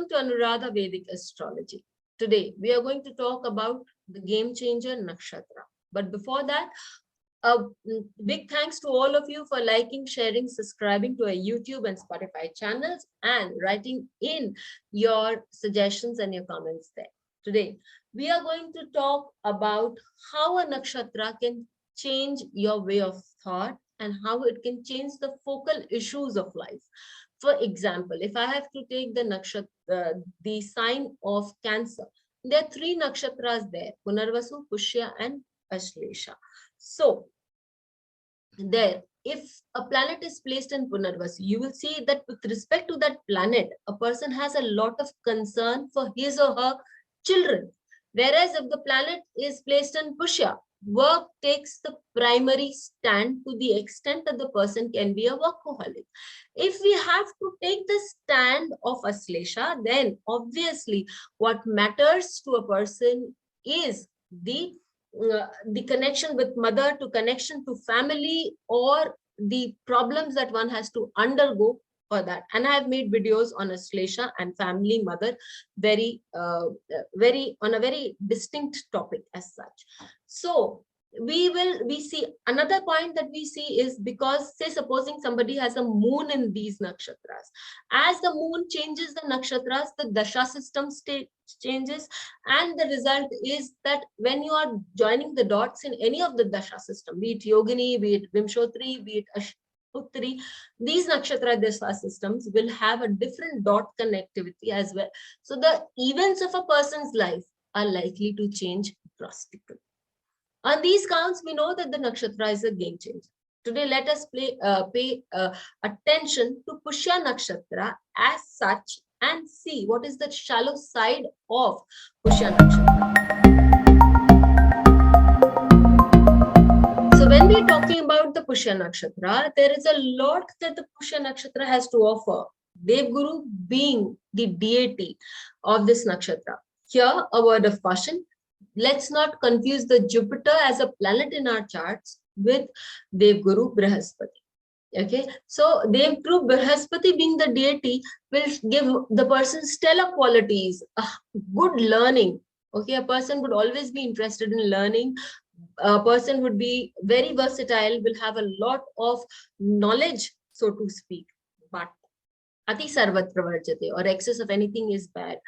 Welcome to Anuradha Vedic Astrology. Today, we are going to talk about the game changer Nakshatra. But before that, a big thanks to all of you for liking, sharing, subscribing to our YouTube and Spotify channels and writing in your suggestions and your comments there. Today, we are going to talk about how a nakshatra can change your way of thought and how it can change the focal issues of life. For example, if I have to take the nakshatra, the sign of Cancer, there are three nakshatras there: Punarvasu, Pushya, and Ashlesha. So, there, if a planet is placed in Punarvasu, you will see that with respect to that planet, a person has a lot of concern for his or her children. Whereas if the planet is placed in Pushya, work takes the primary stand to the extent that the person can be a workaholic. If we have to take the stand of Aslesha, then obviously what matters to a person is the connection with mother, to connection to family, or the problems that one has to undergo for that. And I have made videos on Aslesha and family, mother, very on a very distinct topic as such. So we see another point that we see is, because say supposing somebody has a moon in these nakshatras, as the moon changes the nakshatras, the dasha system changes, and the result is that when you are joining the dots in any of the dasha system, be it yogini, be it vimshotri, be it Uttari, these nakshatra dasha systems will have a different dot connectivity as well. So the events of a person's life are likely to change drastically. On these counts, we know that the nakshatra is a game changer. Today, let us pay attention to Pushya Nakshatra as such and see what is the shallow side of Pushya Nakshatra. So when we're talking about the Pushya Nakshatra, there is a lot that the Pushya Nakshatra has to offer. Devguru being the deity of this nakshatra. Here, a word of caution. Let's not confuse the Jupiter as a planet in our charts with Devguru Brihaspati. Okay, so Devguru Brihaspati being the deity will give the person stellar qualities, good learning. Okay, a person would always be interested in learning. A person would be very versatile, will have a lot of knowledge, so to speak. But Ati sarvatra varjate, or excess of anything is bad.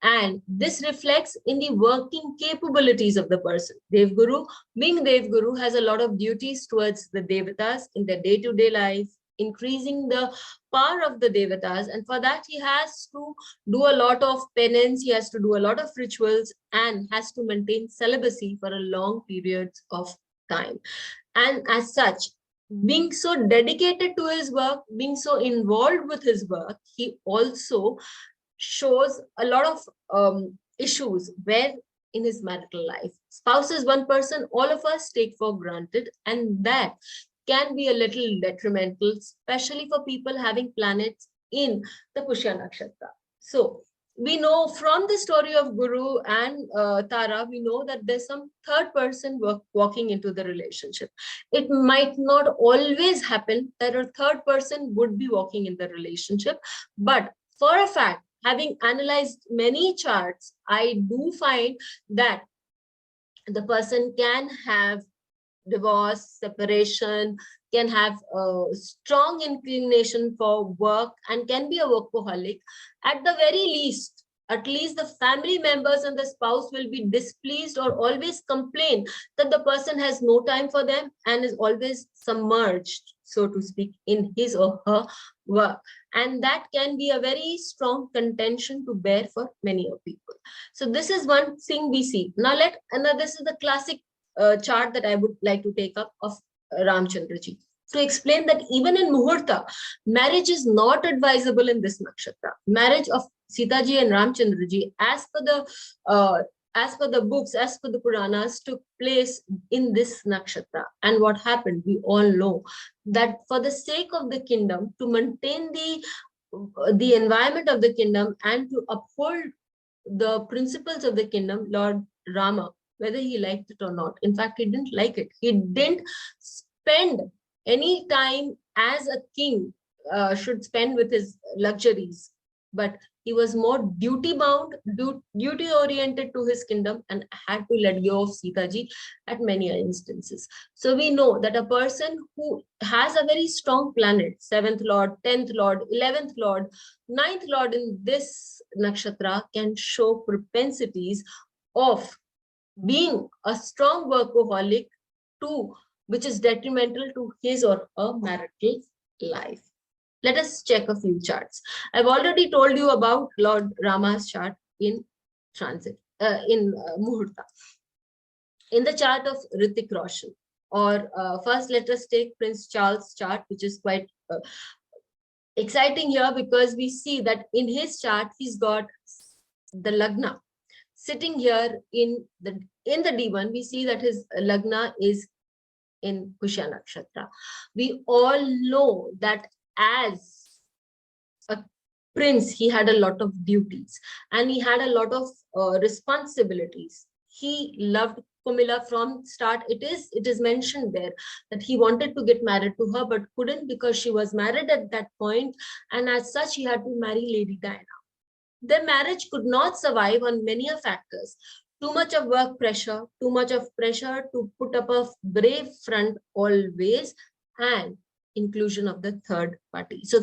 And this reflects in the working capabilities of the person. Devguru, being Devguru, has a lot of duties towards the Devatas in their day-to-day life, increasing the power of the Devatas. And for that, he has to do a lot of penance, he has to do a lot of rituals, and has to maintain celibacy for a long periods of time. And as such, being so dedicated to his work, being so involved with his work, he also shows a lot of issues where in his marital life. Spouse is one person all of us take for granted, and that can be a little detrimental, especially for people having planets in the Pushya Nakshatra. So we know from the story of Guru and Tara, we know that there's some third person walking into the relationship. It might not always happen that a third person would be walking in the relationship, but for a fact, having analyzed many charts, I do find that the person can have divorce, separation, can have a strong inclination for work, and can be a workaholic. At the very least, at least the family members and the spouse will be displeased or always complain that the person has no time for them and is always submerged, so to speak, in his or her work. And that can be a very strong contention to bear for many of people. So this is one thing we see. Now this is the classic chart that I would like to take up of Ramchandraji, to explain that even in Muhurta, marriage is not advisable in this nakshatra. Marriage of Sitaji and Ramchandraji, as per the books, as per the Puranas, took place in this nakshatra. And what happened, we all know that for the sake of the kingdom, to maintain the environment of the kingdom and to uphold the principles of the kingdom, Lord Rama, whether he liked it or not, in fact, he didn't like it. He didn't spend any time as a king should spend with his luxuries, but He was more duty bound, duty oriented to his kingdom, and had to let go of Sita ji at many instances. So we know that a person who has a very strong planet, 7th Lord, 10th Lord, 11th Lord, 9th Lord in this nakshatra can show propensities of being a strong workaholic too, which is detrimental to his or her marital life. Let us check a few charts. I've already told you about Lord Rama's chart in transit, in Muhurta. In the chart of Hrithik Roshan, or first let us take Prince Charles' chart, which is quite exciting here, because we see that in his chart, he's got the Lagna. Sitting here in the D1, we see that his Lagna is in Pushya Nakshatra. We all know that as a prince, he had a lot of duties and he had a lot of responsibilities. He loved Kumila from start. It is mentioned there that he wanted to get married to her, but couldn't because she was married at that point, and as such, he had to marry Lady Diana. Their marriage could not survive on many factors. Too much of work pressure, too much of pressure to put up a brave front always, and inclusion of the third party. So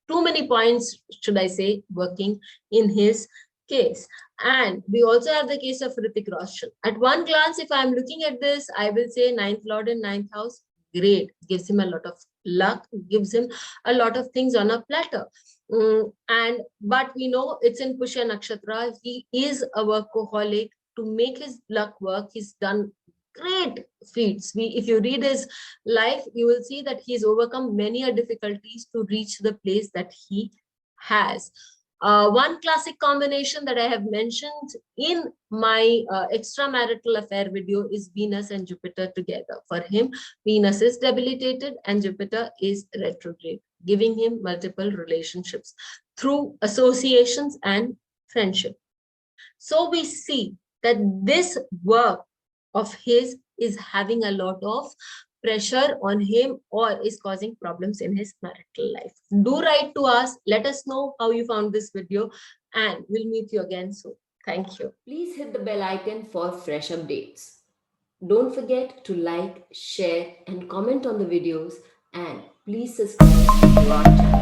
too many points, should I say, working in his case. And we also have the case of Hrithik Roshan. At one glance, if I'm looking at this, I will say 9th Lord in 9th house, great, gives him a lot of luck, gives him a lot of things on a platter. But we know it's in Pushya Nakshatra. He is a workaholic. To make his luck work, he's done great feats. If you read his life, you will see that he's overcome many difficulties to reach the place that he has. One classic combination that I have mentioned in my extramarital affair video is Venus and Jupiter together. For him, Venus is debilitated and Jupiter is retrograde, giving him multiple relationships through associations and friendship. So we see that this work of his is having a lot of pressure on him or is causing problems in his marital life. Do write to us. Let us know how you found this video, and we'll meet you again soon. Thank you. Please hit the bell icon for fresh updates. Don't forget to like, share, and comment on the videos, and please subscribe to our channel.